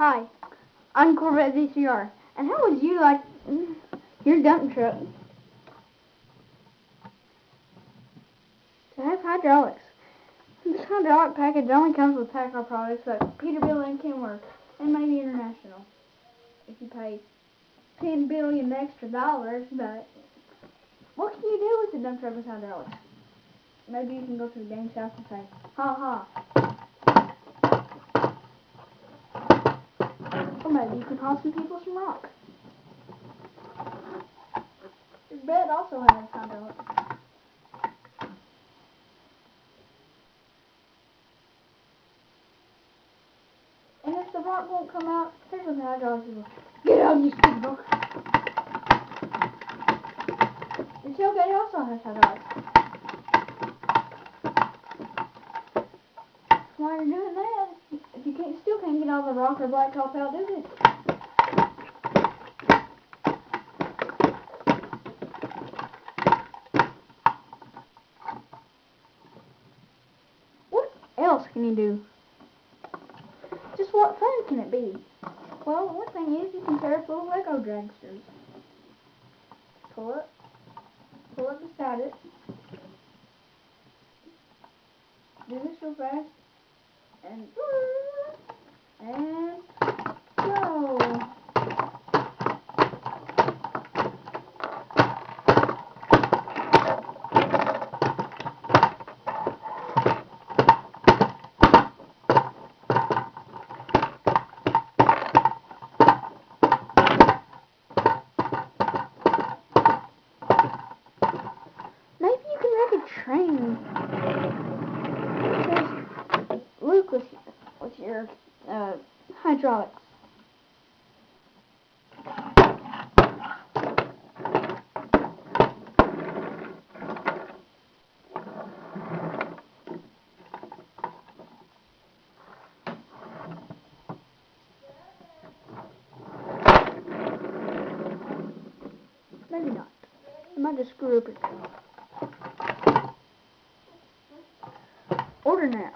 Hi, I'm Corvette VCR, and how would you like your dump truck to have hydraulics? This hydraulic package only comes with Packard products like Peterbilt and Kenworth, and maybe International. If you pay $10 billion extra dollars, but what can you do with the dump truck with hydraulics? Maybe you can go to the game shop and say, ha ha. Or maybe you can haul some people some rock. Your bed also has hydraulics. And if the rock won't come out, here's what the hydraulics will do. Get out, you stupid rock. Your tailgate also has hydraulics. While you're doing that, if you still can't get all the rock or blacktop out, do this. What else can you do? Just what fun can it be? Well, one thing is you can pair up little Lego dragsters. Pull up beside it. Do this real fast. And go. Maybe you can make a train. Luke with your hydraulics. Maybe not. I might just screw up your order now.